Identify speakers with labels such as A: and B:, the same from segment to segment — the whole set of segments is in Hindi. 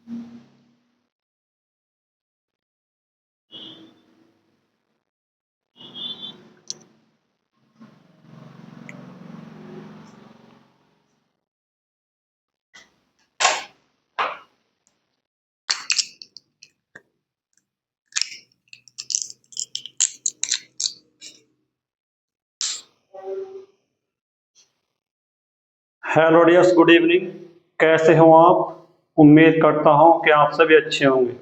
A: Hello dears, good evening. कैसे हो आप? उम्मीद करता हूं कि आप सभी अच्छे होंगे।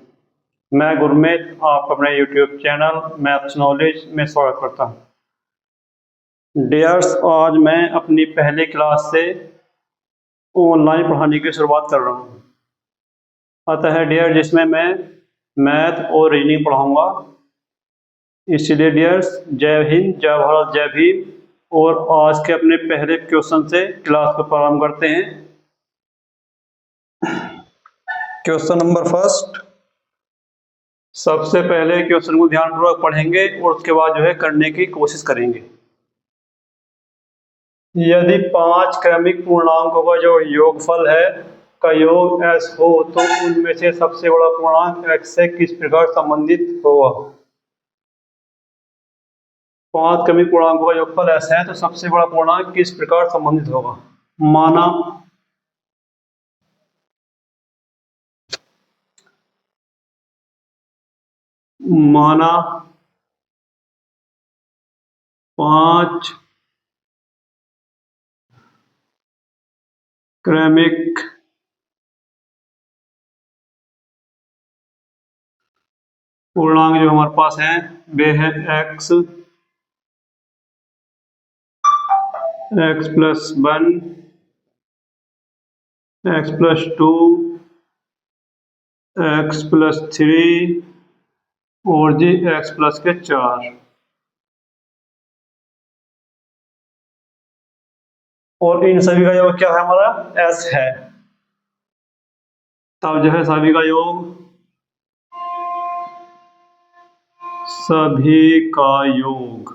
A: मैं गुरमीत आपको अपने यूट्यूब चैनल मैथ्स नॉलेज में स्वागत करता हूं। डियर्स, आज मैं अपनी पहली क्लास से ऑनलाइन पढ़ाने की शुरुआत कर रहा हूं। अतः डियर, जिसमें मैं मैथ और रीजनिंग पढ़ाऊंगा। इसलिए डियर्स, जय हिंद, जय भारत, जय भीम। और आज के अपने पहले क्वेश्चन से क्लास को प्रारंभ करते हैं। Question number first. सबसे पहले क्वेश्चन को ध्यानपूर्वक पढ़ेंगे और उसके बाद करने की कोशिश करेंगे। यदि 5 क्रमिक पूर्णांकों का जो योगफल है का योग s हो तो उनमें से सबसे बड़ा पूर्णांक x से किस प्रकार संबंधित होगा। 5 क्रमिक पूर्णांकों का योगफल s है तो सबसे बड़ा पूर्णांक किस प्रकार संबंधित होगा। माना माना 5 क्रमिक पूर्णांक जो हमारे पास है वे है x + 1, x + 2, x + 3 और जी x + 4। और इन सभी का योग क्या है? हमारा s है। तब सभी का योग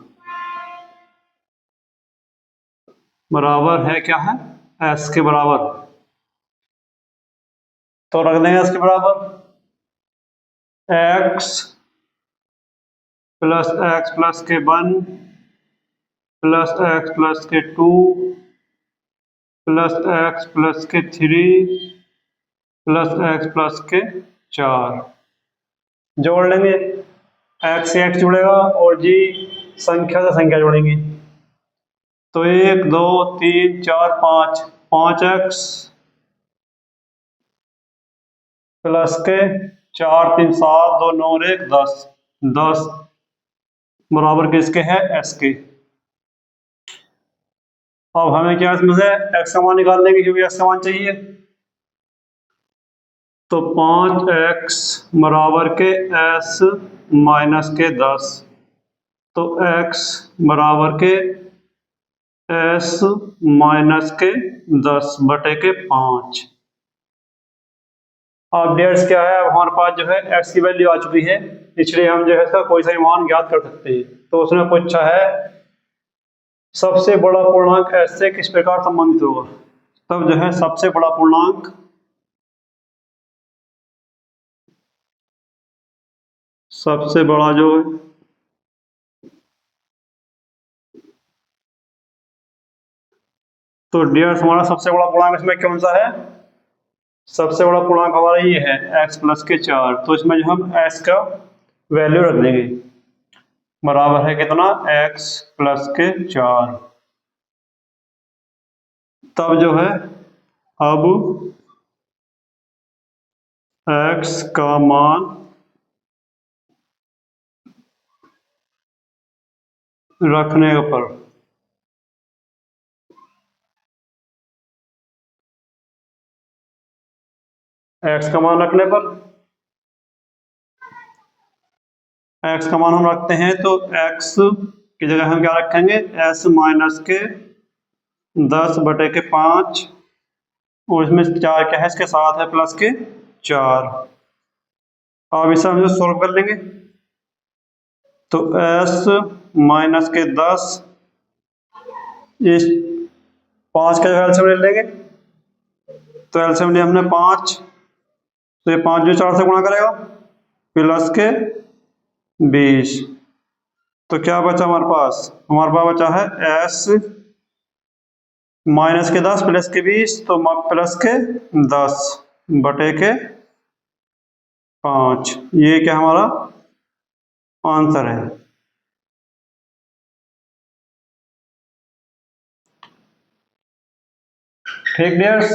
A: बराबर है क्या है? s के बराबर। तो रख देंगे s के बराबर x + x + 1 + x + 2 + x + 3 + x + 4 जोड़ लेंगे। x से x जुड़ेगा और जी संख्या से संख्या जोड़ेंगे। तो 1 2 3 4 5 5x + 4 3 7 2 9 1 10 10 बराबर किसके है? s के। अब हमें क्या इसमें से x का मान निकाल देंगे क्योंकि x का मान चाहिए। तो 5x बराबर के s - 10। तो x बराबर के s - 10 बटे के 5। अब डियर्स क्या है, अब हमारे पास x की वैल्यू आ चुकी है, इसलिए हम इसका कोई सा मान ज्ञात कर सकते हैं। तो उसने पूछा है सबसे बड़ा पूर्णांक s से किस प्रकार संबंधित होगा। तब सबसे बड़ा पूर्णांक सबसे बड़ा तो डियर्स हमारा सबसे बड़ा पूर्णांक इसमें कौन सा है? सबसे बड़ा पूर्णांक हमारा ये है x + 4। तो इसमें हम s का वैल्यू रख देंगे बराबर है कितना? x + 4। तब अब x का मान रखने पर x का मान रखने पर x का मान हम रखते हैं तो x की जगह हम क्या रखेंगे? s - 10 बटे के 5 और इसमें 4 क्या है? इसके साथ है +4। अब इसे हम सोल्व कर लेंगे। तो s - 10 इस 5 का एलसीएम ले लेंगे। तो एलसीएम लिया हमने 5 तो ये 5 जो 4 से गुणा करेगा प्लस के 20। तो क्या बचा हमारे पास? हमारे पास बचा है s माइनस के 10 प्लस के 20, तो प्लस के 10 बटे के 5। ये क्या हमारा आंसर है। ठीक डियर्स,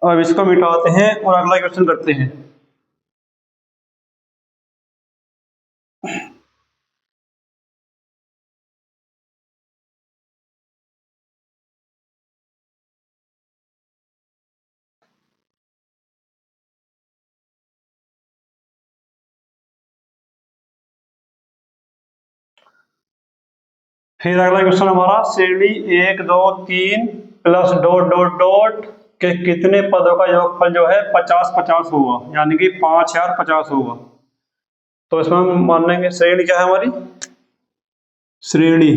A: अब इसको मिटाते हैं और अगला क्वेश्चन करते हैं। फिर अगला क्वेश्चन हमारा श्रेणी 1 2 3 प्लस डॉट डॉट डॉट के कितने पदों का योगफल जो है 50 50 होगा, यानी कि 5050 होगा। तो इसमें हम मान लेंगे श्रेणी क्या है हमारी, श्रेणी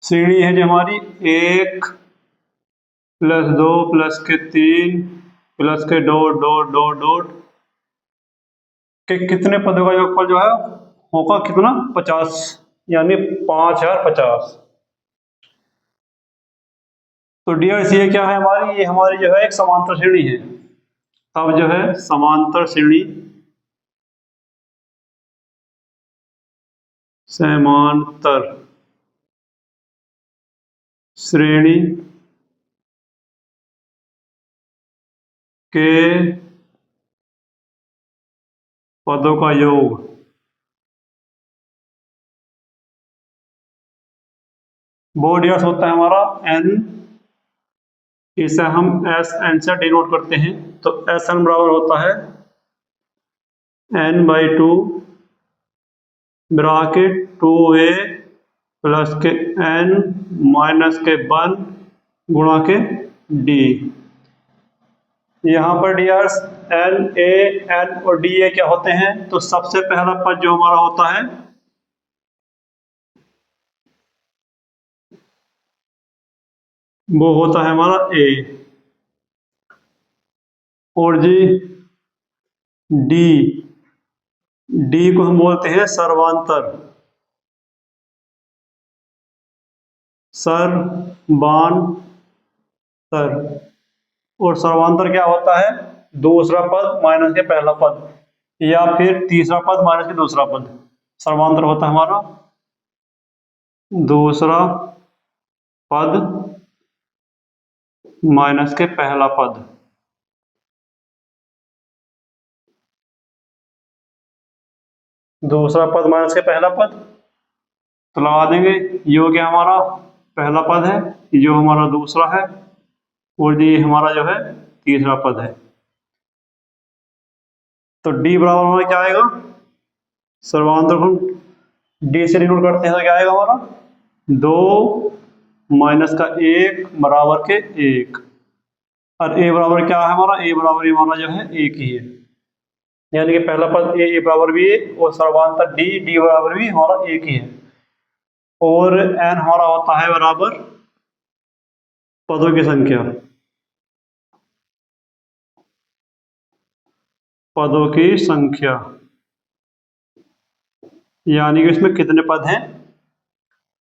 A: श्रेणी है जो हमारी 1 प्लस 2 प्लस के 3 प्लस के डॉट डॉट डॉट डॉट के कितने पदों का योगफल जो है होगा कितना 50, यानी 5050। तो डियर्स ये क्या है हमारी, ये हमारी जो है एक समांतर श्रेणी है। तब जो है समांतर श्रेणी, समांतर श्रेणी के पदों का योग वो डियर्स होता है हमारा n। इसे हम एस एन से डिनोट करते हैं। तो एस एन बराबर होता है n/2 ब्रैकेट 2a प्लस के n माइनस के 1 गुणा के d। यहाँ पर डियर्स n a n और d a क्या होते हैं? तो सबसे पहला पद जो हमारा होता है वो होता है हमारा a, और जी d, d को हम बोलते हैं सर्वांतर, सर्वांतर। और सर्वांतर क्या होता है? दूसरा पद माइनस के पहला पद, या फिर तीसरा पद माइनस के दूसरा पद। सर्वांतर होता है हमारा दूसरा पद माइनस के पहला पद। दूसरा पद माइनस के पहला पद, तो लगा देंगे यो क्या हमारा पहला पद है, जो हमारा दूसरा है, और ये हमारा जो है तीसरा पद है। तो d बराबर हमारा क्या आएगा? सर्वांतर को d से डिनोट करते हैं तो क्या आएगा हमारा 2 माइनस का 1 बराबर के 1। और a बराबर क्या है हमारा? a बराबर हमारा जो है 1 ही है, यानी कि पहला पद a बराबर भी 1 और सर्वांतर d बराबर भी हमारा 1 ही है। और n हमारा होता है बराबर पदों की संख्या, पदों की संख्या, यानी कि इसमें कितने पद हैं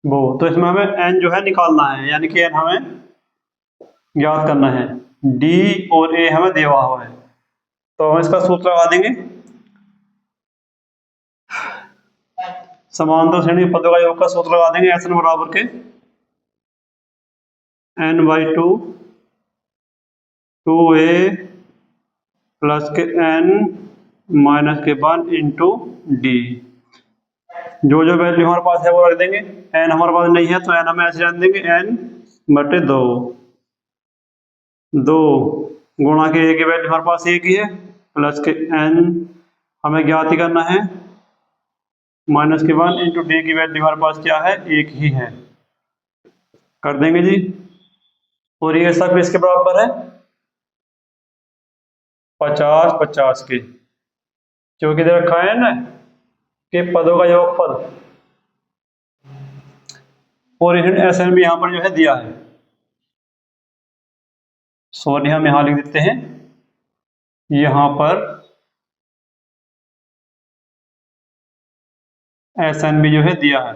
A: वो। तो इसमें हमें n जो है निकालना है, यानी कि n हमें ज्ञात करना है, d और a हमें दिया हुआ है। तो हम इसका सूत्र लगा देंगे, समांतर श्रेणी पदों का योग का सूत्र लगा देंगे n बराबर के n/2 2a प्लस के n माइनस के 1 इंटू डी। जो जो वैल्यू हमारे पास है वो रख देंगे। n हमारे पास नहीं है तो n हम ऐसे जान देंगे n/2 गुणा के a की वैल्यू हमारे पास एक ही है, प्लस के n हमें ज्ञात ही करना है, माइनस के 1 इंटू डी की वैल्यू हमारे पास क्या है? एक ही है। कर देंगे जी। और ये सब इसके बराबर है 5050 के, क्योंकि दे रखा है ना कि पदों का योगफल और एस एन भी यहाँ पर जो है दिया है। सॉरी, हम यहाँ लिख देते हैं, यहाँ पर एस एन भी जो है दिया है।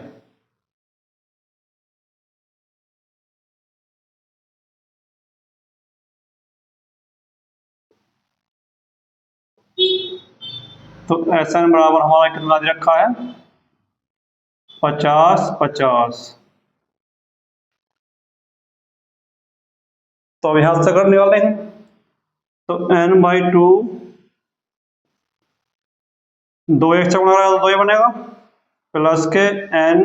A: तो एस एन बराबर हमारा कितना दे रखा है, 50-50। तो अब यहां से करने वाले हैं, तो n/2, 2 से गुणा करेगा तो 2 ही बनेगा, प्लस के n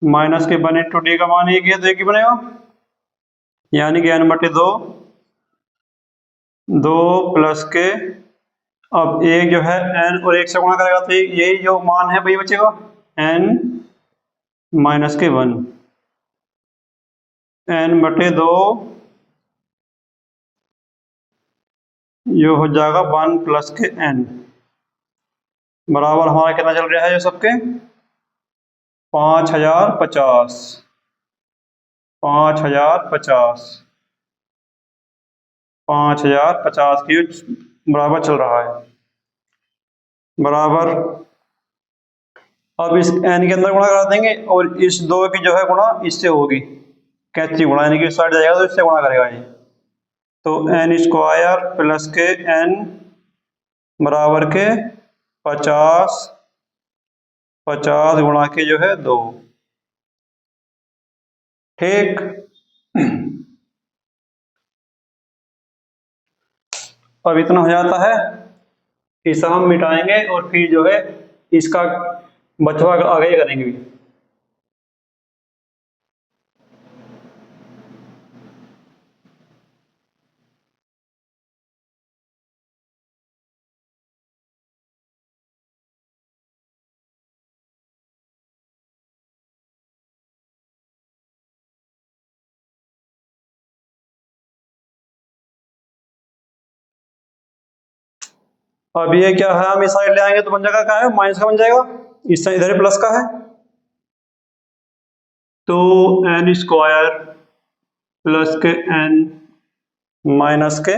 A: माइनस के 1/2 का मान 1 है तो 1 ही बनेगा, यानी कि n/2, 2 प्लस के, अब एक जो है n और 1 से गुणा करेगा तो यही जो मान है वही बचेगा, n माइनस के 1, n/2 ये हो जाएगा 1 प्लस के n, बराबर हमारा कितना चल रहा है जो सबके 5050, 5050, 5050 की बराबर चल रहा है, बराबर। अब इस n के अंदर गुणा करा देंगे और इस 2 की जो है गुणा इससे होगी, कैंची गुणा, यानी कि इस साइड जाएगा तो इससे गुणा करेगा ये, तो n² प्लस के n बराबर के 50 गुणा के जो है 2, ठीक। अब इतना हो जाता है, इसे हम मिटाएंगे और फिर जो है इसका बचवा आगे करेंगे। अब ये क्या है, हम इस साइड ले आएंगे तो बन जाएगा क्या है, माइनस का बन जाएगा, इस साइड इधर प्लस का है, तो n² प्लस के n माइनस के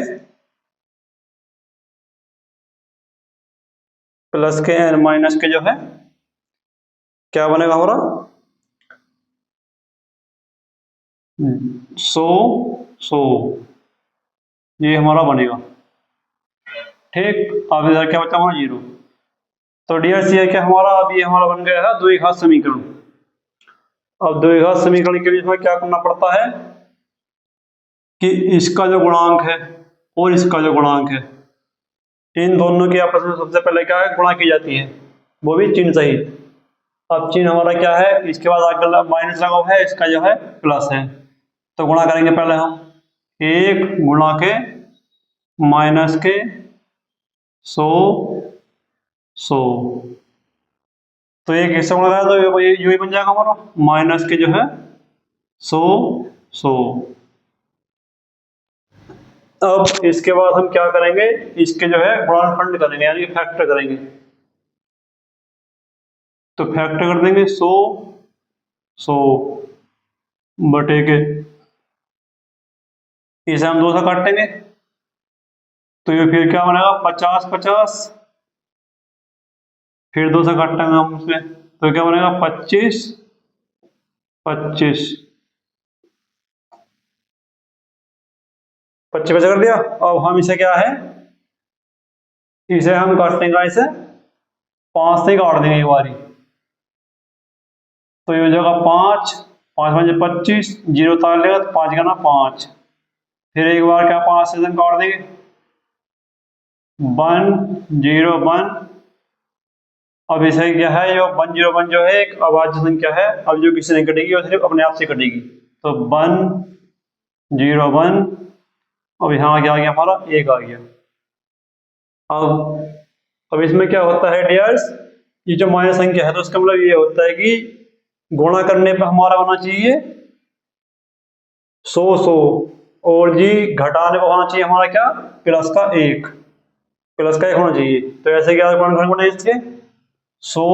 A: प्लस के n माइनस के जो है क्या बनेगा हमारा 100 ये हमारा बनेगा, ठीक। अब इधर क्या बचा हमारा 0। तो डियर सी है क्या हमारा, अभी हमारा बन गया है द्विघात समीकरण। अब द्विघात समीकरण के लिए हमें क्या करना पड़ता है कि इसका जो गुणांक है और इसका जो गुणांक है, इन दोनों की आपस में सबसे पहले क्या है, गुणा की जाती है, वो भी चिन्ह सहित। अब चिन्ह हमारा क्या है, इसके बाद आगे माइनस लगा हुआ है, इसका जो है प्लस है, तो गुणा करेंगे पहले हम 1 गुणा के माइनस के 100, तो एक हिस्सा गुणा करा तो ये ही बन जाएगा हमारा, माइनस के जो है 100। अब इसके बाद हम क्या करेंगे, इसके जो है गुणनखंड करेंगे, यानी कि फैक्टर करेंगे, तो फैक्टर कर देंगे 100 बटे के, इसे हम 2 से काटेंगे तो ये फिर क्या बनेगा 50-50, फिर 2 से काटेंगे हम उसमें तो क्या बनेगा 25-25 कर दिया। अब हम इसे क्या है, इसे हम काटेंगे, इसे 5 से काट देंगे एक बारी, तो ये हो जाएगा 5 5 5 25, 0 तार लेगा तो 5 का ना 5, फिर एक बार क्या 5 से हम काट देंगे 1 0 1। अब इसे क्या है, जो 1 0 1 जो है एक अभाज्य संख्या है, अब जो किसी नहीं कटेगी वो सिर्फ अपने आप से कटेगी, तो 1 0 1। अब यहाँ क्या आ गया हमारा 1 आ गया। अब इसमें क्या होता है डियर्स, ये जो माइनस संख्या है तो उसका मतलब ये होता है कि गुणा करने पे हमारा होना चाहिए 100 और जी घटाने पर होना चाहिए हमारा क्या, प्लस का 1 होना चाहिए। तो ऐसे क्या गुणनखंड बने इसके 100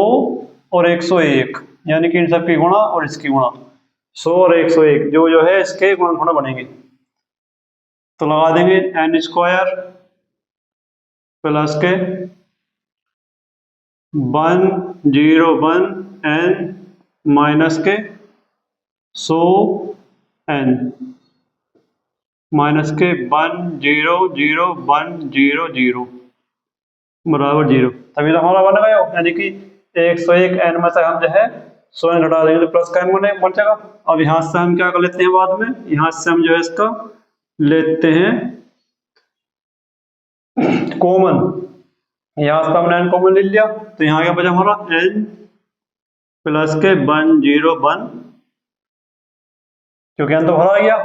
A: और 101, यानी कि इन सब की गुणा और इसकी गुणा 100 और 101 जो जो है इसके गुणनफल बनेंगे। तो लगा देंगे n स्क्वायर प्लस के 1 0 1 n माइनस के 100 n माइनस के 1 0 0 1 0 0 बराबर 0। तभी तो हमारा बन गया, यानी कि 101 n में से हम जो है 100 n घटा देंगे तो प्लस का n बन जाएगा। अब यहाँ से हम क्या कर लेते हैं बाद में, यहाँ से हम जो है इसका लेते हैं कॉमन। यहाँ से हमने n कॉमन ले लिया तो यहाँ क्या बचा हमारा n प्लस के 1 0 1, क्योंकि n तो भरा गया।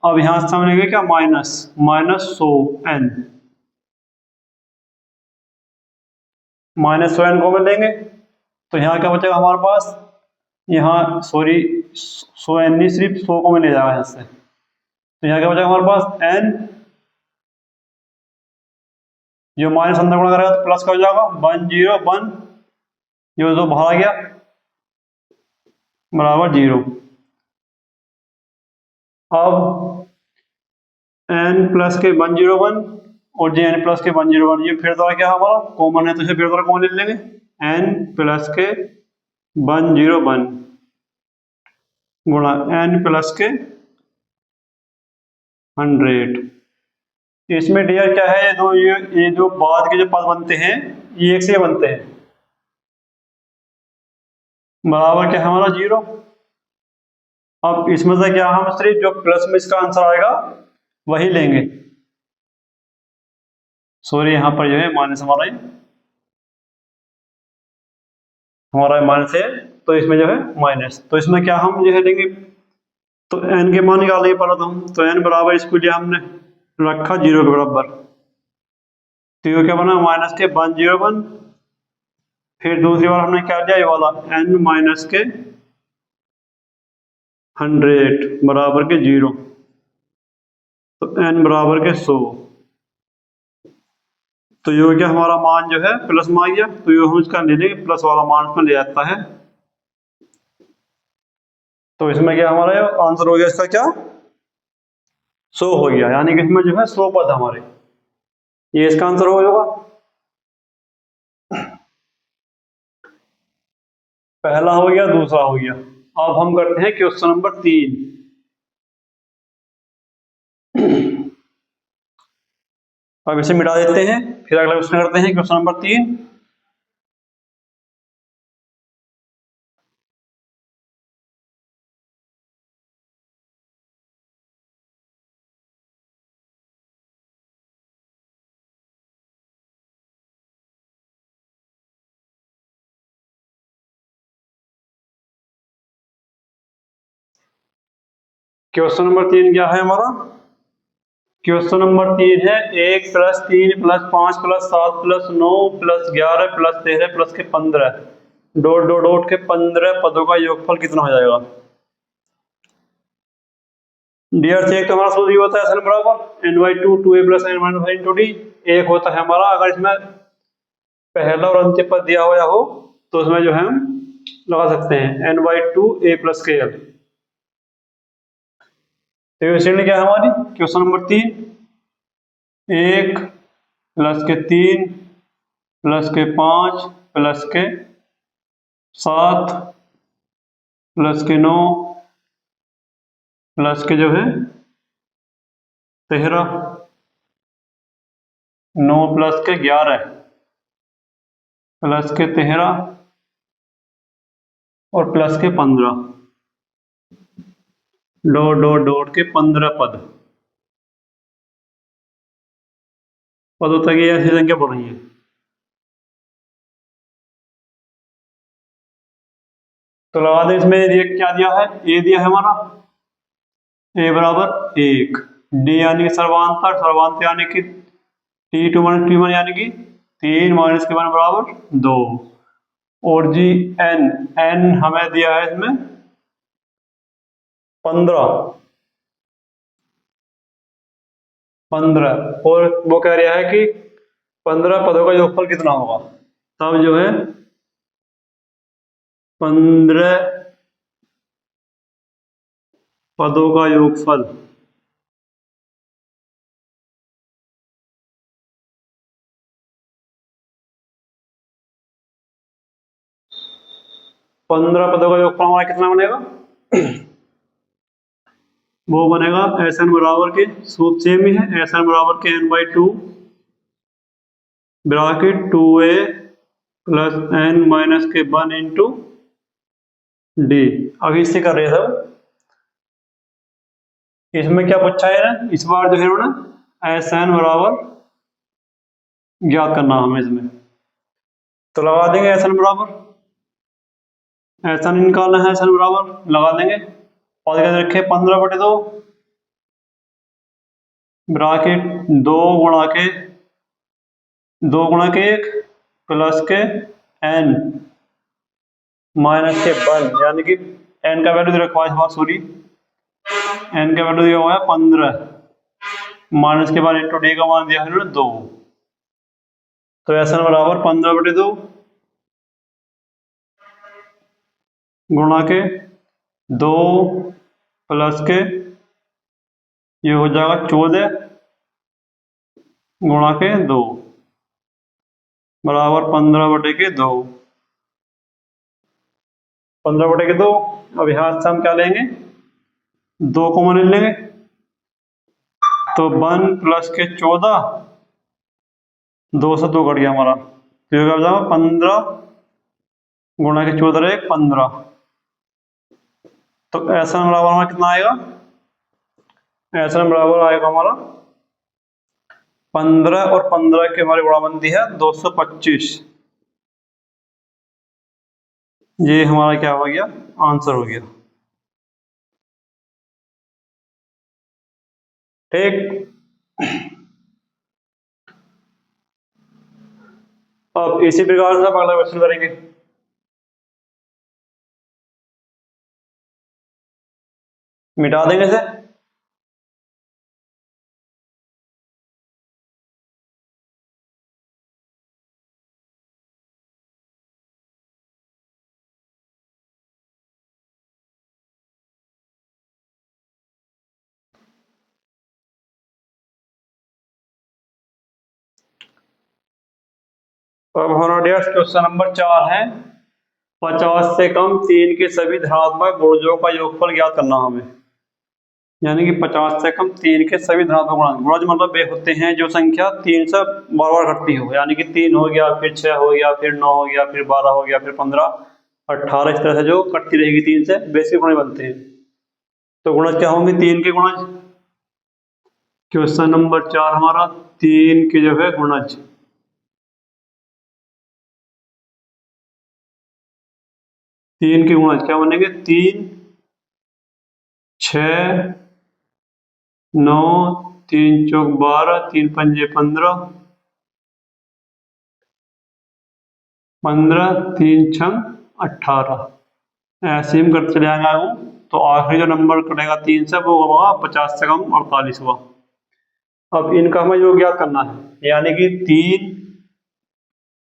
A: अब यहाँ से हमने क्या minus 100 n, minus 100 n common लेंगे तो यहाँ क्या बचेगा हमारे पास, यहाँ सॉरी 100 n नहीं सिर्फ 100 कॉमन ले जाएगा यहाँ से, तो यहाँ क्या बचेगा हमारे पास n, जो माइनस अंदर गुणा करेगा तो प्लस का हो जाएगा 1 0 1, जो तो बाहर आ गया बराबर 0। अब n प्लस के 1 0 1 और जे n प्लस के 1 0 1, ये फिर द्वारा क्या हमारा कॉमन है तो इसे फिर द्वारा कॉमन ले लेंगे, n प्लस के 1 0 1 गुणा n प्लस के 100। इसमें डियर क्या है, ये जो बाद के जो पद बनते हैं ये एक से बनते हैं, बराबर क्या है हमारा 0। अब इसमें से क्या हम सिर्फ जो प्लस में इसका आंसर आएगा वही लेंगे, सॉरी यहाँ पर जो है माइनस हमारा माइनस है तो इसमें जो है माइनस, तो इसमें क्या हम जो है लेंगे, तो n के मान निकालेंगे पहले तो हम, तो n बराबर इसको लिया हमने रखा 0 के बराबर, तो ये क्या बना माइनस के 1 0 1, फिर दूसरी बार हमने क्या लिया ये वाला n माइनस के 100 बराबर के 0, तो n बराबर के 100, तो ये क्या हमारा मान जो है प्लस में आ गया, तो ये हम इसका ले लेंगे प्लस वाला मान इसमें ले जाता है, तो इसमें क्या हमारा आंसर हो गया इसका क्या 100 हो गया, यानी कि इसमें जो है 100 पद हमारे, ये इसका आंसर होगा। पहला हो गया, दूसरा हो गया। अब हम करते हैं क्वेश्चन नंबर 3। अब इसे मिटा देते हैं, फिर अगला क्वेश्चन करते हैं क्वेश्चन नंबर 3। क्वेश्चन नंबर 3 क्या है हमारा, क्वेश्चन नंबर 3 है 1 + 3 + 5 + 7 + 9 + 11 + 13 + के 15 डॉट डॉट डॉट के 15 पदों का योगफल कितना हो जाएगा। डियर से एक तो हमारा सूत्र ये होता है SN बराबर n/2 2a + n - 1 × d। एक होता है हमारा अगर इसमें पहला और अंतिम पद दिया हुआ हो तो उसमें जो है हम लगा सकते हैं n/2 a + kl। तो ये श्रेणी क्या है हमारी, क्वेश्चन नंबर 3 1 + के 3 + के 5 + के 7 + के 9 + के जो है 13 9 + के 11 + के 13 और + के 15 डॉट डॉट डॉट के 15 पदों तक ये ऐसी संख्या बढ़ रही है। तो लगा दें इसमें ये क्या दिया है, ये दिया है हमारा a बराबर 1, d यानी कि सर्वांतर, सर्वांत यानी कि t2 - t1 यानी कि 3 - के 1 बराबर 2, और जी n हमें दिया है इसमें 15 और वो कह रहा है कि 15 पदों का योगफल कितना होगा, तब जो है 15 पदों का योगफल। पंद्रह पदों का योगफल हमारा कितना बनेगा? वो बनेगा एस एन बराबर के, सूत्र सेम ही है, एस एन बराबर के n/2 bracket 2a plus n minus के 1 इंटू डी। अभी इससे कर रहे सब। इसमें क्या पूछा है ना, इस बार जो है ना एस एन बराबर ज्ञात करना हमें इसमें, तो लगा देंगे एस एन बराबर, एस एन निकालना है, एस एन बराबर लगा देंगे। और क्या रखे 15/2 ब्रैकेट 2 गुणा के 1 प्लस के n माइनस के 1, यानी कि n का वैल्यू रखवा इस बार, सॉरी n का वैल्यू दिया हुआ है 15 माइनस के 1 इंटू डी का मान दिया है 2। तो एस एन बराबर 15/2 गुणा के 2 प्लस के, ये हो जाएगा 14 गुणा के 2 बराबर 15/2। 15/2। अब यहाँ से हम क्या लेंगे, 2 कॉमन ले लेंगे, तो 1 प्लस के 14, 2 से 2 कट गया हमारा, तो ये हो जाएगा 15 गुणा के 14 1 15। तो ऐसा बराबर हमारा कितना आएगा, ऐसा बराबर आएगा हमारा 15 और 15 की हमारी गुणाबंदी है 225। ये हमारा क्या हो गया, आंसर हो गया। ठीक। अब इसी प्रकार से अगला क्वेश्चन करेंगे। मिटा देंगे इसे। अब हमारा डियर क्वेश्चन नंबर 4 है, 50 से कम 3 के सभी धनात्मक गुणजों का योगफल ज्ञात करना हमें। यानी कि 50 से कम 3 के सभी धनात्मक गुणज, गुणज मतलब वे होते हैं जो संख्या 3 से बार बार घटती हो, यानी कि 3 हो गया, फिर 6 हो गया, फिर 9 हो गया, फिर 12 हो गया, फिर 15, 18, इस तरह से जो कटती रहेगी 3 से, बेसिक गुणज बनते हैं। तो गुणज क्या होंगे, 3 के गुणज। क्वेश्चन नंबर 4 हमारा 3 के जो है गुणज, 3 के गुणज क्या बनेंगे, 3 6 9 3 चौक 12 3 पंजे 15 15 3 छंग 18, ऐसे हम करते चले जाएंगे आगे। तो आखिरी जो नंबर कटेगा 3 से वो होगा 50 से कम 48वां। अब इनका हमें योग ज्ञात करना है, यानी कि 3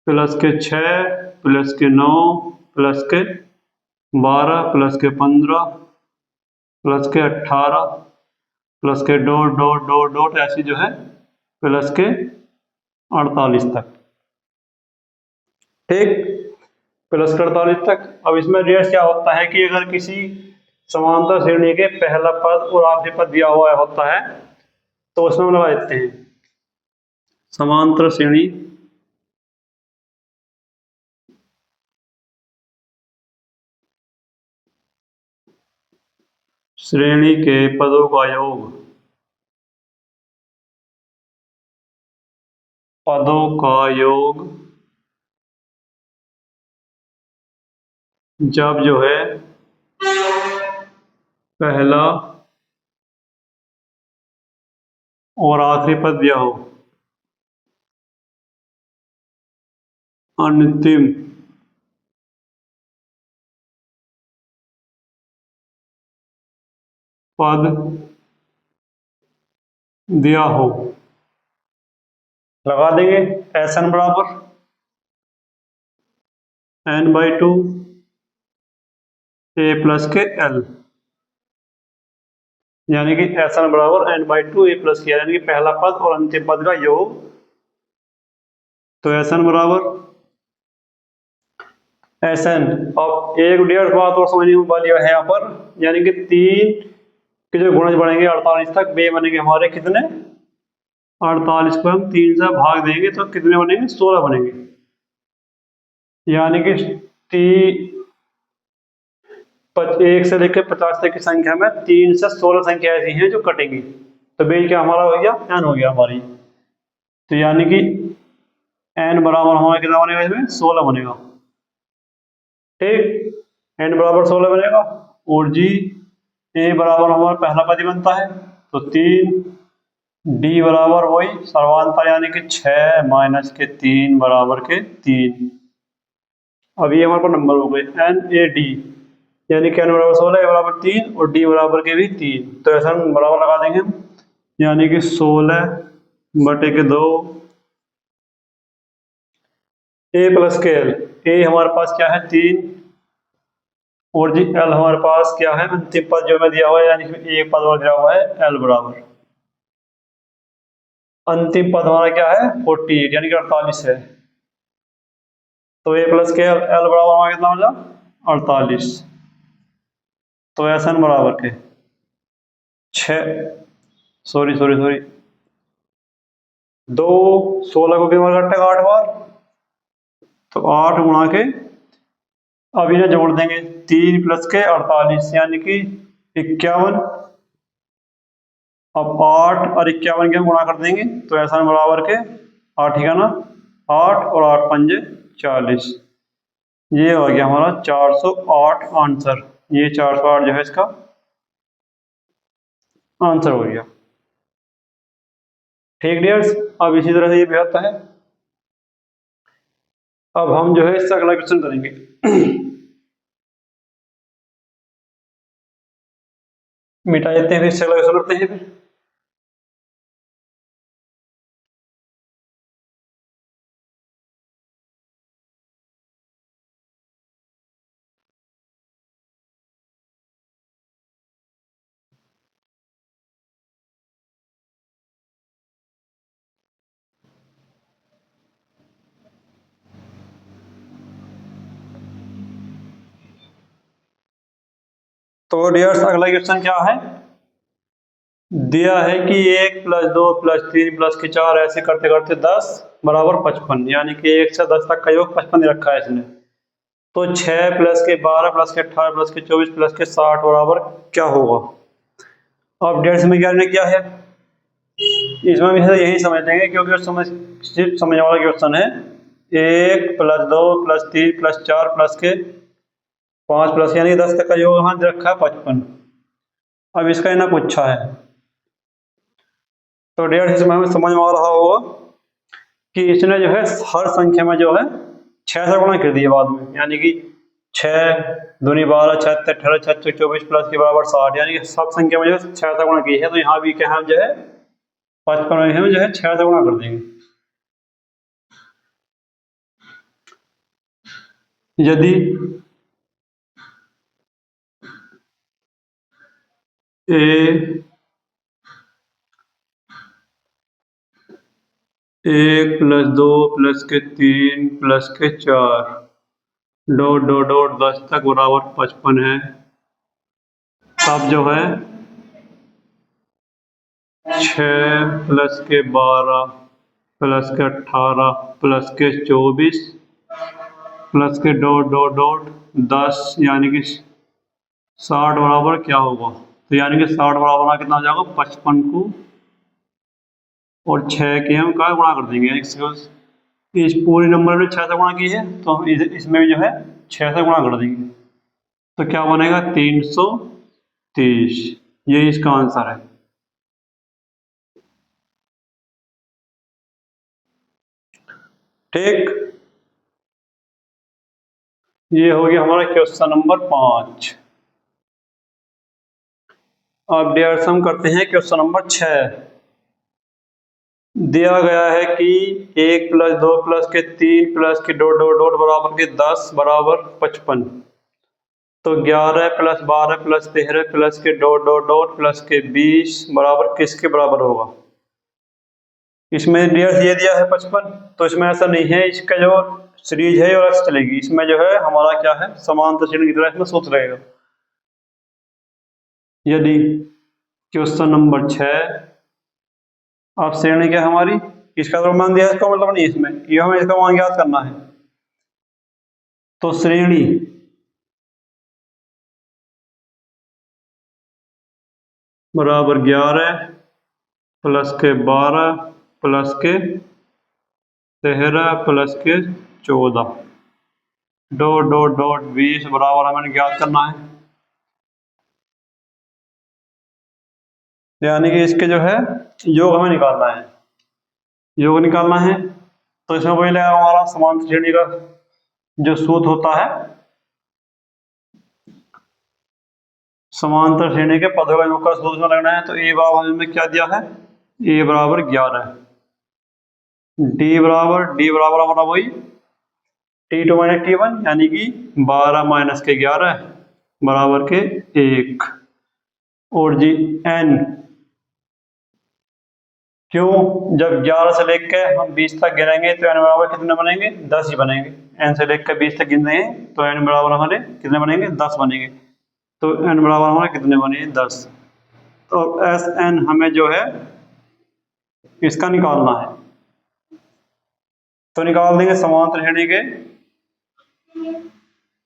A: प्लस के 6 प्लस के 9 प्लस के 12 प्लस के 15 प्लस के 18 प्लस के डॉट डॉट डॉट डॉट, ऐसी जो है प्लस के 48 तक। ठीक, प्लस के 48 तक। अब इसमें रेट क्या होता है कि अगर किसी समांतर श्रेणी के पहला पद और आखिरी पद दिया हुआ होता है तो उसमें हम लगा देते हैं समांतर श्रेणी के पदों का योग, पदों का योग जब जो है पहला और आखिरी पद दिया हो, अंतिम पद दिया हो, लगा देंगे एस एन बराबर n/2 ए प्लस के एल, यानी कि एस एन बराबर n/2 ए प्लस के एल, यानी कि पहला पद और अंतिम पद का योग। तो एस एन बराबर एस एन। अब एक डेढ़ बात और समझने वाली है यहाँ पर, यानी कि 3 के जो गुणज बढ़ेंगे 48 तक, वे बनेंगे हमारे कितने, 48 को हम 3 से भाग देंगे तो कितने बनेंगे, 16 बनेंगे। यानी कि 1 से लेकर 50 तक की संख्या में 3 से 16 संख्या ऐसी हैं जो कटेंगी, तो बेज क्या हमारा हो गया, n हो गया हमारी। तो यानी कि n बराबर हमारा कितना बनेगा, इसमें 16 बनेगा। ठीक, n बराबर 16 बनेगा। और जी a बराबर हमारा पहला पद ही बनता है, तो 3, d बराबर वही सर्वांतर यानी कि 6 माइनस के 3 बराबर के 3। अब ये हमारे पास नंबर हो गए n a d, यानी कि n बराबर 16, a बराबर 3 और d बराबर के भी 3। तो ऐसा हम बराबर लगा देंगे हम, यानी कि 16/2 a प्लस के l। a हमारे पास क्या है, 3, और जी l हमारे पास क्या है, अंतिम पद जो हमें दिया हुआ है, यानी कि एक पद और दिया हुआ है l बराबर, अंतिम पद हमारा क्या है 48, यानी कि 48 है। तो a प्लस के l बराबर हमारा कितना हो जाए 48। तो एस एन बराबर के 6, सॉरी 2, 16 को कितना घटेगा 8 बार, तो 8 गुणा के, अब इन्हें जोड़ देंगे, 3 प्लस के 48 यानी कि 51। अब 8 और 51 के हम गुणा कर देंगे, तो ऐसा बराबर के 8 ही का ना, 8 और 8 पंजे 40। ये हो गया हमारा 408 आंसर। ये 408 जो है इसका आंसर हो गया। ठीक डियर्स, अब इसी तरह से ये भी आता है। अब हम जो है इससे अगला क्वेश्चन करेंगे। मिटा देते हैं, फिर इससे अगला क्वेश्चन करते हैं फिर। तो डियर्स अगला क्वेश्चन क्या है, दिया है कि 1 + 2 + 3 + 4 ऐसे करते करते 10 बराबर 55, यानी कि 1 से 10 तक का योग 55 रखा है इसने। तो 6 + के 12 + के 18 + के 24 + के 60 बराबर क्या होगा। अब डेट्स में क्या किया है, इसमें भी यही समझ लेंगे क्योंकि सिर्फ समझने वाला क्वेश्चन है। 1 + 2 + 3 + 4 + के 5 + यानी 10 तक का योग यहाँ दे रखा है 55। अब इसका इन्हें पूछा है, तो डेढ़ इसमें हमें समझ में आ रहा होगा कि इसने जो है हर संख्या में जो है 6 से गुणा कर दिया बाद में, यानी कि 6 दूनी 12 6 18 6 24 प्लस के बराबर 60, यानी कि सब संख्या में जो है 6 से गुणा की है। तो यहाँ भी क्या है जो है 55 में जो है 6 से गुणा कर देंगे। यदि a 1 + 2 + के 3 + के 4 ... 10 तक बराबर 55 है, तब जो है 6 + के 12 + के 18 + के 24 + के ... 10 यानी कि 60 बराबर क्या होगा। तो यानी कि 60 बराबर कितना हो जाएगा 55 को और 6 के हम क्या गुणा कर देंगे, इस पूरे नंबर में 6 से गुणा की है तो हम इसमें भी जो है 6 से गुणा कर देंगे, तो क्या बनेगा 330। ये इसका आंसर है। ठीक, ये हो गया हमारा क्वेश्चन नंबर 5। अब डियर्स हम करते हैं क्वेश्चन नंबर 6। दिया गया है कि 1 + 2 + के 3 + के ... बराबर के 10 बराबर 55। तो 11 प्लस 12 प्लस 13 प्लस के डॉट डॉट डॉट प्लस के 20 बराबर किसके बराबर होगा? इसमें डियर ये दिया है 55, तो इसमें ऐसा नहीं है, इसका जो सीरीज है और एक्स चलेगी, इसमें जो है हमारा क्या है, समांतर श्रेणी की तरह इसमें सूत्र रहेगा। यदि क्वेश्चन नंबर 6, अब श्रेणी क्या हमारी, इसका तो मान दिया, इसका मतलब नहीं, इसमें ये हमें इसका मान ज्ञात करना है। तो श्रेणी बराबर 11 प्लस के 12 प्लस के 13 प्लस के 14 डॉट डॉट डॉट 20 बराबर हमें ज्ञात करना है। यानी कि इसके जो है योग हमें निकालना है, योग निकालना है। तो इसमें वही लगेगा हमारा समांतर श्रेणी का जो सूत्र होता है, समांतर श्रेणी के पदों का योग का सूत्र लगना है। तो ए बराबर में क्या दिया है, ए बराबर 11, डी बराबर हमारा वही T2 माइनस T1 यानी कि 12 माइनस के 11 बराबर के 1, और जी n, क्यों, जब 11 से लेकर हम 20 तक गिनेंगे तो n बराबर कितने बनेंगे, 10 ही बनेंगे। n से लेकर 20 तक गिनेंगे तो n बराबर हमारे कितने बनेंगे, 10 बनेंगे। तो n बराबर हमारे कितने बने, 10। तो Sn हमें जो है इसका निकालना है, तो निकाल देंगे समांतर श्रेणी के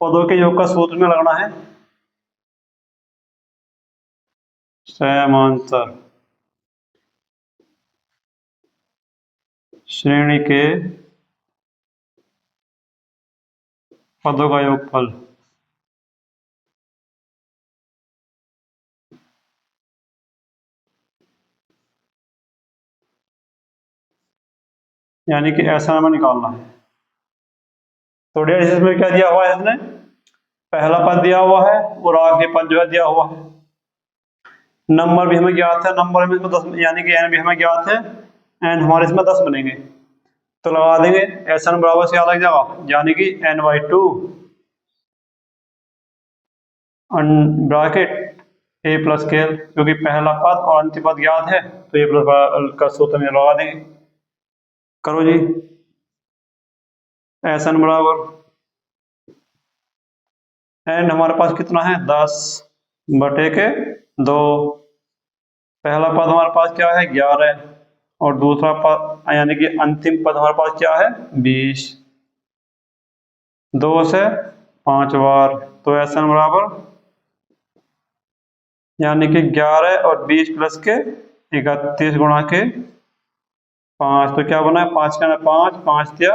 A: पदों के योग का सूत्र में लगना है, समांतर श्रेणी के पदों का योगफल। यानी कि ऐसा हमें निकालना है। तो डियर इसमें क्या दिया हुआ है, इसने पहला पद दिया हुआ है और आखिरी पद जो है दिया हुआ है। नंबर भी हमें ज्ञात है, नंबर में 10 यानी कि n भी हमें ज्ञात है, n हमारे इसमें 10 बनेंगे। तो लगा देंगे Sn बराबर से अलग जगह, यानी कि n/2 ब्रैकेट a प्लस के, क्योंकि पहला पद और अंतिम पद ज्ञात है तो a प्लस का सूत्र में लगा देंगे। करो जी, Sn बराबर n हमारे पास कितना है, 10/2। पहला पद हमारे पास क्या है, 11, और दूसरा पद यानी कि अंतिम पद हमारे पास क्या है, 20। 2 से 5 बार, तो Sn बराबर यानी कि 11 और 20 प्लस के 31 गुणा के 5, तो क्या बना है, 5 का 5, 5 दिया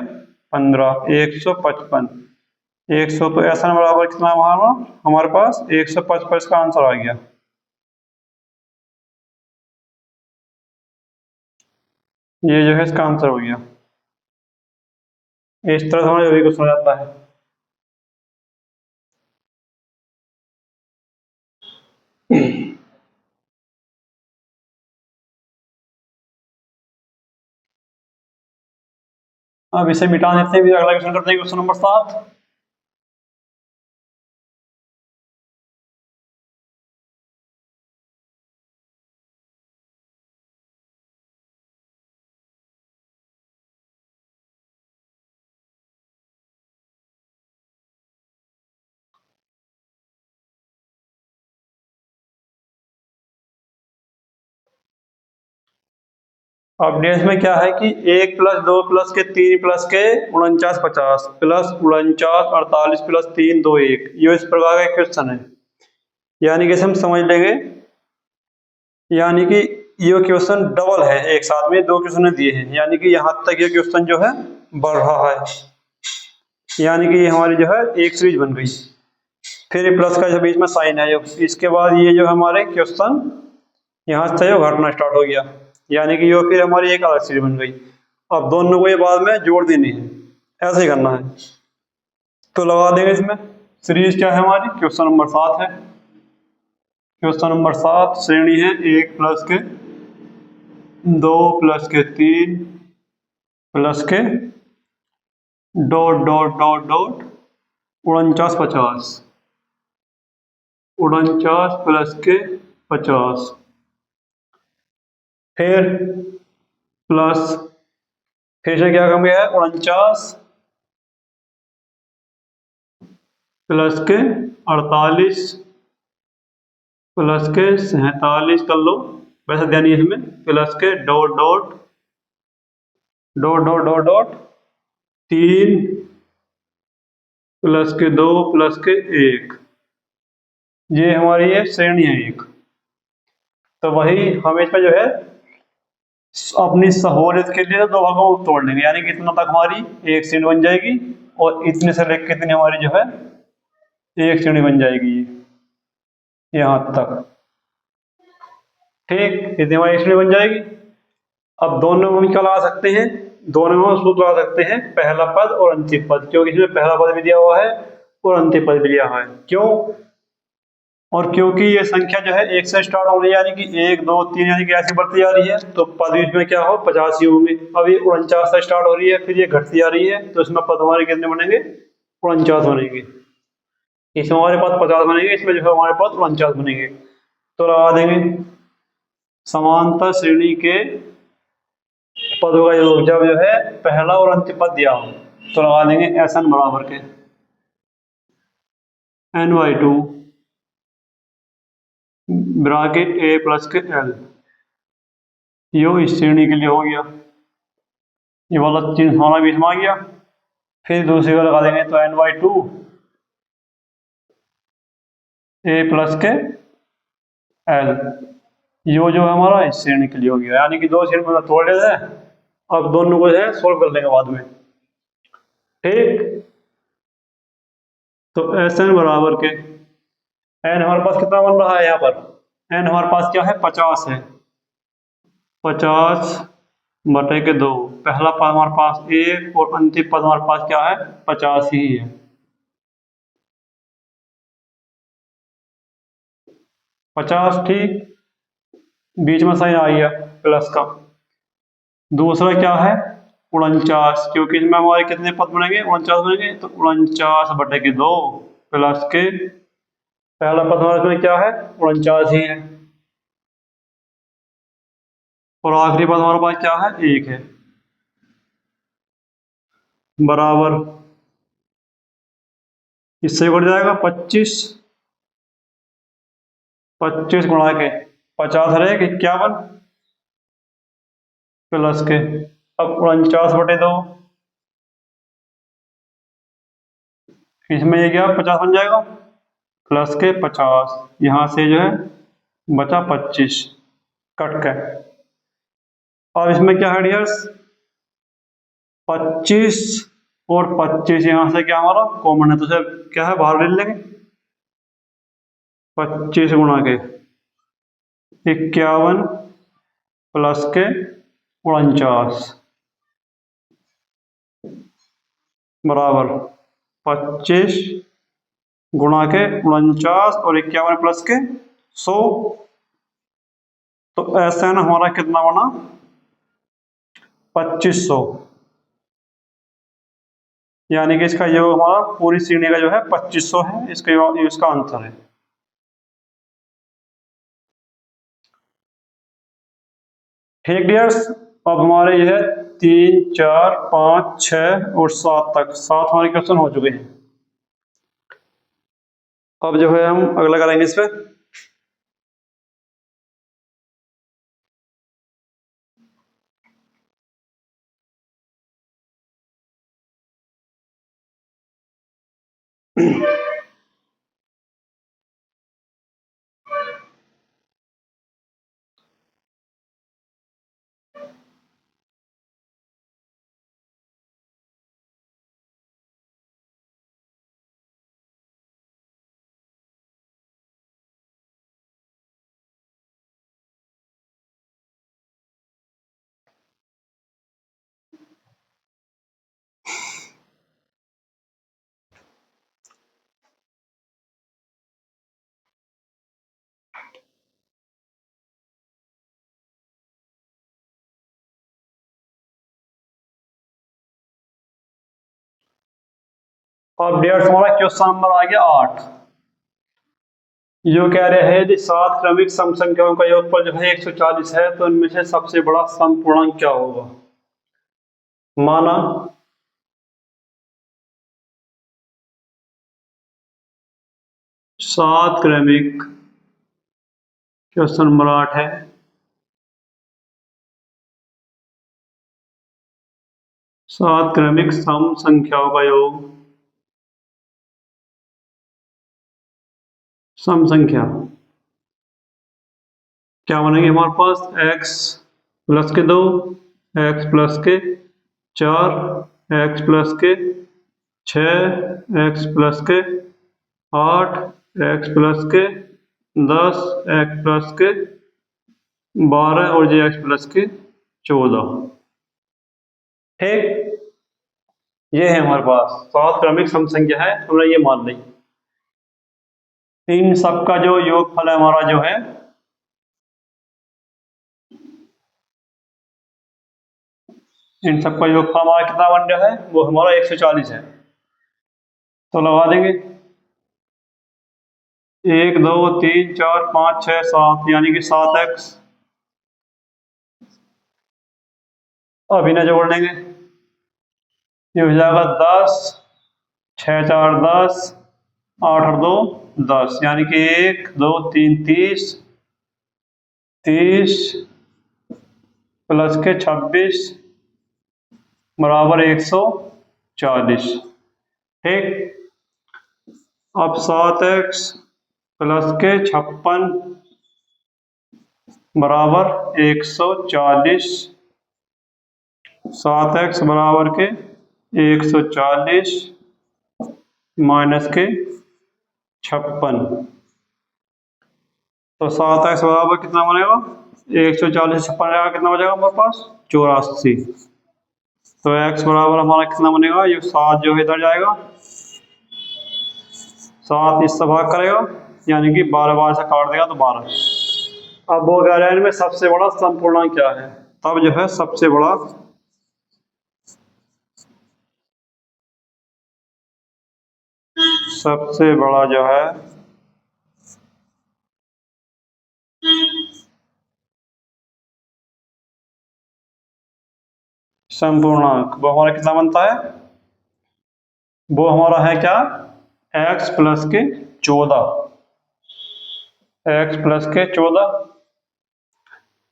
A: 15, 155। 100, तो Sn बराबर कितना हमारे पास 155 का आंसर आ गया। ये जो है इसका आंसर हो गया। इस तरह से हमारे अभी कुछ हो जाता है। अब इसे मिटा देते हैं, अगला क्वेश्चन करते हैं, क्वेश्चन नंबर 7। अब डेस में क्या है कि 1 प्लस 2 प्लस के 3 प्लस के 49 50 प्लस 49 48 प्लस 3 2 1, ये इस प्रकार का क्वेश्चन है। यानी कि हम समझ लेंगे, यानी कि ये क्वेश्चन डबल है, एक साथ में दो क्वेश्चन दिए हैं, यानी कि यहाँ तक ये क्वेश्चन जो है बढ़ रहा है। यानी कि ये हमारी जो है एक सीरीज बन गई, फिर ये प्लस का जो बीच में साइन है, इसके बाद ये जो हमारे क्वेश्चन यहाँ से घटना स्टार्ट हो गया, यानी कि ये फिर हमारी एक अलग सीरीज बन गई। अब दोनों को ये बाद में जोड़ देनी है, ऐसे ही करना है। तो लगा देंगे इसमें सीरीज क्या है हमारी, क्वेश्चन नंबर 7 है। क्वेश्चन नंबर 7 श्रेणी है 1 प्लस के 2 प्लस के 3 प्लस के dot dot dot dot 49 50। 49 plus के 50, फिर प्लस, फिर से क्या कम गया है 49 प्लस के 48 प्लस के 47 कर लो, वैसे ध्यान नहीं इसमें, प्लस के dot dot dot dot dot dot 3 plus के 2 प्लस के 1, ये हमारी ये श्रेणी है एक। तो वही हम इसमें जो है अपनी सहूलियत के लिए दो भागों को तोड़ लेंगे, यानी कि इतना तक हमारी एक श्रेणी बन जाएगी और इतने से लेकर कितनी हमारी जो है एक श्रेणी बन जाएगी यहाँ तक। ठीक, इतनी हमारी श्रेणी बन जाएगी। अब दोनों में हम क्या लगा सकते हैं, दोनों में हम सूत्र लगा सकते हैं पहला पद और अंतिम पद, क्योंकि इसमें पहला पद भी दिया हुआ है और अंतिम पद भी दिया हुआ है। क्यों? और क्योंकि ये संख्या जो है एक से स्टार्ट हो रही है, यानी कि 1 2 3 यानी कि ऐसी बढ़ती जा रही है, तो पद इसमें क्या हो 50 ही होंगे। अब ये 49 से स्टार्ट हो रही है, फिर ये घटती जा रही है, तो इसमें पद हमारे कितने बनेंगे 49 बनेंगे। इसमें हमारे पास 50 बनेंगे, इसमें जो है हमारे पास 49 बनेंगे। तो लगा देंगे समांतर श्रेणी के पदों का योग जब जो है पहला और अंतिम पद दिया हो, तो लगा देंगे SN बराबर के n/2 ब्रैकेट A प्लस के L, यो इस श्रेणी के लिए हो गया, ये वाला चिन्ह हमारा बीच में आ गया। फिर दूसरी को लगा देंगे, तो n/2 A प्लस के L, यो जो है हमारा इस श्रेणी के लिए हो गया, यानी कि दो श्रेणी में तोड़ लेते हैं। अब दोनों को है सोल्व कर लेंगे बाद में। ठीक, तो SN बराबर के n हमारे पास कितना बन रहा है, यहाँ पर n हमारे पास क्या है 50 है, 50 बटे के 2, पहला पद हमारे पास 1 और अंतिम पद हमारे पास क्या है 50 ही है। पचास, ठीक, बीच में साइन आ गया प्लस का। दूसरा क्या है 49, क्योंकि इसमें हमारे कितने पद बनेंगे 49 बनेंगे, तो 49 बटे के 2 प्लस के, पहला पद हमारे इसमें क्या है 49 ही है, और आखिरी पद हमारे पास क्या है 1 है, बराबर, इससे बढ़ जाएगा 25, 25 गुणा के 50 रहेगा 51 प्लस के, अब 49 बटे 2, इसमें ये क्या 50 बन जाएगा प्लस के 50, यहाँ से जो है बचा 25 कट के। अब इसमें क्या है डियर्स 25 और 25 यहाँ से क्या हमारा कॉमन है, तो सर क्या है बाहर ले लेंगे, 25 गुणा के 51 प्लस के 49 बराबर 25 गुणा के 49 और 51 प्लस के 100, तो SN हमारा कितना बना 2500, यानी कि इसका योग हमारा पूरी श्रेणी का जो है 2500 है, इसका आंसर है। ठीक डियर्स, अब हमारे ये है 3 4 5 6 और 7 तक, 7 हमारे क्वेश्चन हो चुके हैं। अब जो है हम अगला करेंगे इस पे। अब डियर्स हमारा क्वेश्चन नंबर आ गया 8। यो कह रहे हैं यदि 7 क्रमिक सम संख्याओं का योगफल जो है 140 है तो इनमें से सबसे बड़ा सम पूर्णांक क्या होगा। माना 7 क्रमिक, क्वेश्चन नंबर 8 है, 7 क्रमिक सम संख्याओं का योग, सम संख्या क्या बनेंगे हमारे पास, x प्लस के 2, x प्लस के 4, x प्लस के 6, x प्लस के 8, x प्लस के 10, x प्लस के 12 और जी x प्लस के 14। ठीक, ये है हमारे पास 7 क्रमिक सम संख्या है, हमने ये मान ली। इन सबका जो योगफल है हमारा जो है इन सबका योगफल हमारा कितना बन रहा है, वो हमारा 140 है। तो लगा देंगे 1 2 3 4 5 6 7 यानी कि 7x। अब इन्हें जोड़ लेंगे, ये हो जाएगा 10, 6 4 10, 8 और 2 10 यानी कि 1 2 3 30, 30 प्लस के 26 बराबर 140। ठीक, अब 7x प्लस के 56 बराबर 140, 7x बराबर के 140 माइनस के 56, तो 7x बराबर कितना बनेगा, 140 से 56 कितना बचेगा हमारे पास, 84। तो x बराबर हमारा कितना बनेगा, ये 7 जो है इधर जाएगा, 7 इससे भाग करेगा यानी कि 12 12 से काट देगा तो 12। अब वो कह रहे हैं इनमें सबसे बड़ा सम पूर्णांक क्या है, तब जो है सबसे बड़ा जो है सम पूर्णांक वो हमारा कितना बनता है, वो हमारा है क्या, x प्लस के 14, x प्लस के 14।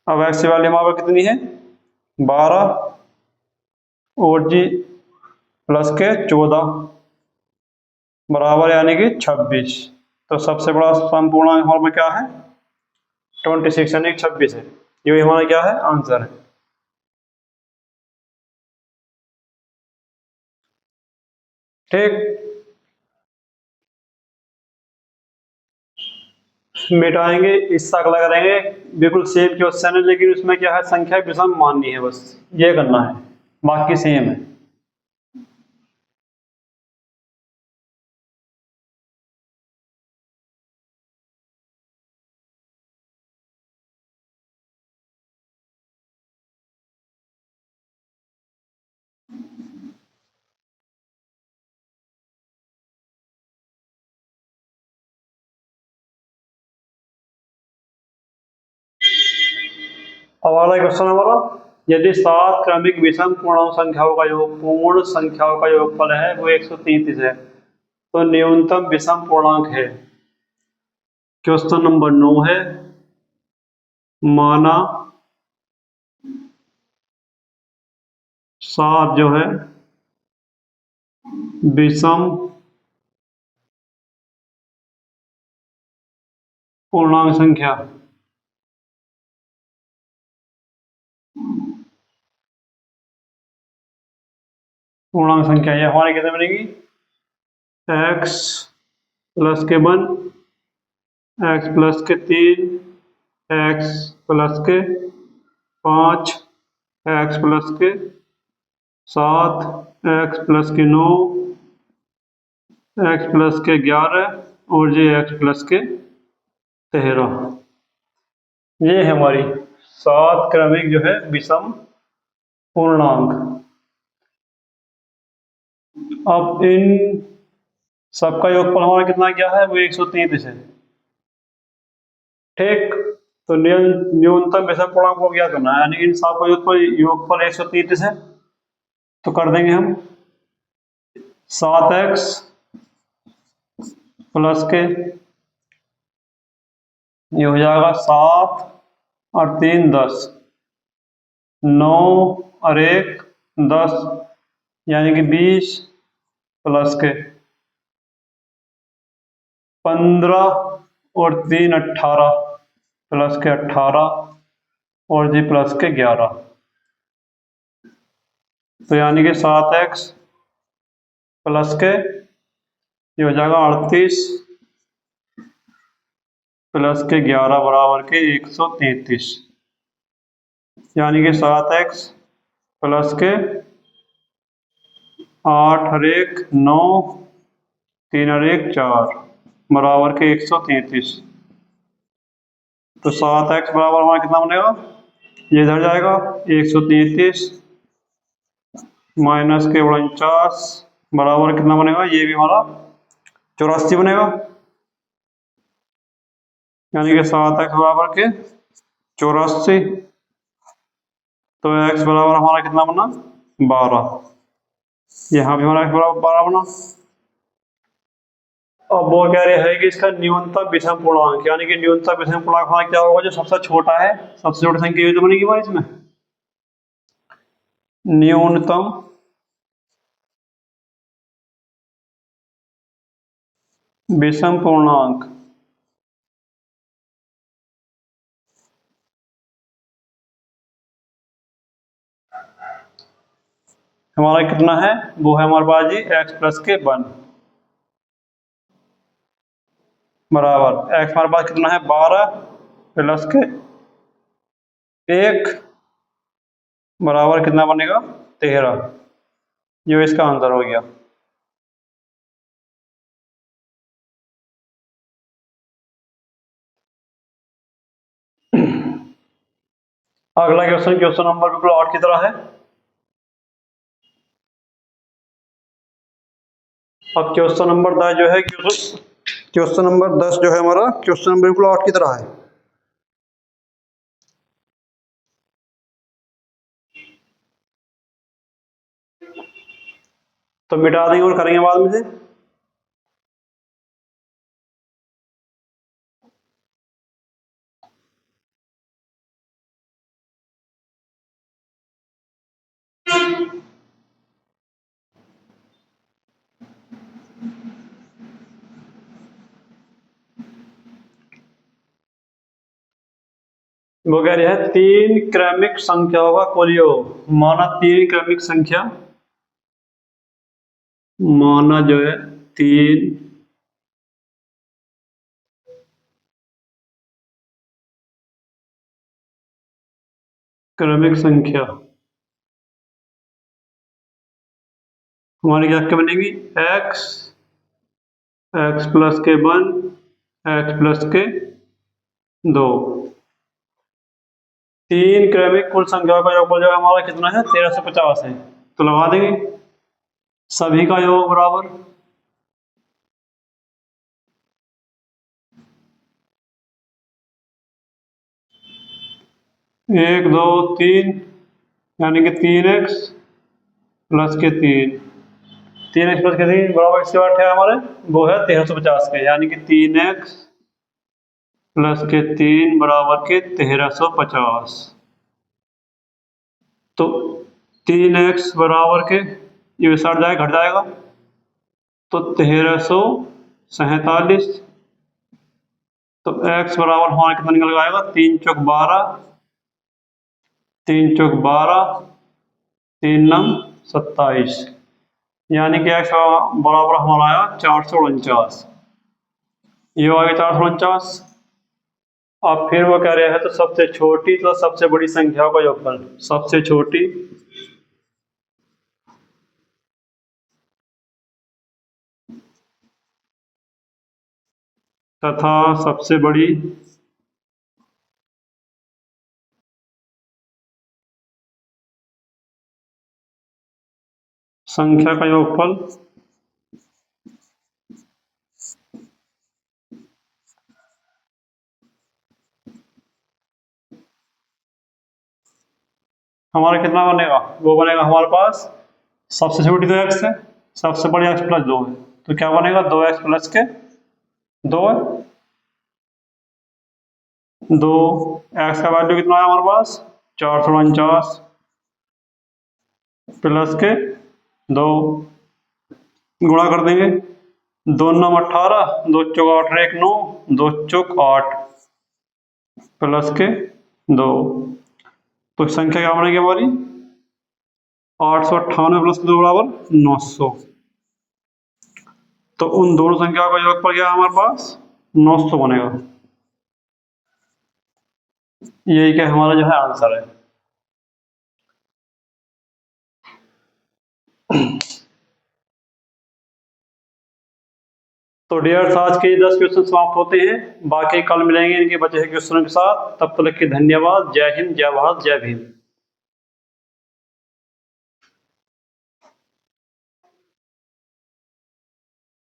A: अब x की वैल्यू हमारे पास कितनी है, 12 और जी प्लस के 14 बराबर यानी कि 26। तो सबसे बड़ा सम पूर्णांक हमारे में क्या है, 26 यानी 26 है। ये हमारा क्या है, आंसर है। ठीक, मिटाएंगे, इससे अगला करेंगे, बिल्कुल सेम क्वेश्चन है लेकिन उसमें क्या है, संख्या विषम माननी है, बस ये करना है, बाकी सेम है। अब वाला क्वेश्चन हमारा, यदि 7 क्रमिक विषम पूर्ण संख्याओं का योग पूर्ण संख्याओं का योगफल है वो 133 है तो न्यूनतम विषम पूर्णांक है। क्वेश्चन नंबर 9 है, माना 7 जो है विषम पूर्णांक संख्या ये हमारी कितने बनेगी, x प्लस के 1, x प्लस के 3, x प्लस के 5, x प्लस के 7, x प्लस के 9, x प्लस के 11 और जी x प्लस के 13। ये है हमारी 7 क्रमिक जो है विषम पूर्णांक। अब इन सबका योगफल हमारा कितना क्या है, वो 133 है। ठीक। तो न्यूनतम विषम पूर्णांक को क्या करना है, यानी कि इन सबका योगफल 133 है। तो कर देंगे हम 7x प्लस के, ये हो जाएगा 7 और 3 10, 9 और 1 10, यानी कि 20 प्लस के 15 और 3 18 प्लस के 18 और जी प्लस के 11। तो यानी कि 7x प्लस के, ये हो जाएगा 38 प्लस के 11 बराबर के 133, यानी कि 7x प्लस के 8 और 1 9, 3 और 1 4 बराबर के 133। तो 7x बराबर हमारा कितना बनेगा, ये इधर जाएगा 133 माइनस के 49 बराबर कितना बनेगा, ये भी हमारा 84 बनेगा, यानी कि 7x बराबर के 84। तो x बराबर हमारा कितना बना, 12। यहाँ भी हमारा x बराबर 12 बना। अब वो कह रहे हैं कि इसका न्यूनतम विषम पूर्णांक, यानी कि न्यूनतम विषम पूर्णांक हमारा क्या होगा, जो सबसे छोटा है, सबसे छोटी संख्या ये तो बनेगी हमारी इसमें। न्यूनतम विषम पूर्णांक हमारा कितना है, वो है हमारे पास जी x प्लस के 1 बराबर x हमारे पास कितना है 12 प्लस के 1 बराबर कितना बनेगा 13। ये इसका आंसर हो गया। अगला क्वेश्चन, क्वेश्चन नंबर बिल्कुल 8 की तरह है। अब क्वेश्चन नंबर 10 जो है, क्वेश्चन नंबर 10 जो है हमारा, क्वेश्चन नंबर बिल्कुल 8 की तरह है। तो मिटा देंगे और करेंगे बाद में से। वो कह रहे हैं 3 क्रमिक संख्याओं का कुल योग। माना 3 क्रमिक संख्या, माना जो है 3 क्रमिक संख्या हमारी क्या क्या बनेगी, x x प्लस के 1 x प्लस के 2। 3 क्रमिक कुल संख्याओं का योगफल जो है हमारा कितना है, 1350 है। तो लगा देंगे सभी का योग बराबर 1 2 3, यानी कि 3x प्लस के 3, 3x प्लस के 3 बराबर इसके बाद है हमारे, वो है 1350 के, यानी कि 3x प्लस के 3 बराबर के 1350। तो 3x बराबर के, ये सट जाएगा घट जाएगा, तो 1347। तो x बराबर हमारा कितना निकल आएगा, 3 चौक 12, 3 चौक 12, 3 नंग 27, यानी कि x बराबर हमारा आया 449। ये आ गया 449। अब फिर वो कह रहे हैं तो सबसे छोटी तो सबसे बड़ी संख्याओं का योगफल, सबसे छोटी तथा सबसे बड़ी संख्या का योगफल हमारा कितना बनेगा, वो बनेगा हमारे पास सबसे छोटी 2x है, सबसे बड़ी x प्लस 2 है, तो क्या बनेगा 2x प्लस के 2 है, 2 x का वैल्यू कितना है हमारे पास 449 प्लस के 2 गुणा कर देंगे, 2 9 18, 2 चौक 8 1 9, 2 चौक 8 प्लस के 2, तो संख्या क्या बनेगी हमारी 898 प्लस 2 बराबर 900। तो उन दोनों संख्याओं का योग पर क्या हमारे पास 900 बनेगा। यही क्या हमारा जो है आंसर है। तो डियर्स आज के 10 क्वेश्चन समाप्त होते हैं, बाकी कल मिलेंगे इनके बचे हुए क्वेश्चनों के साथ। तब तक के धन्यवाद। जय हिंद, जय भारत, जय भीम।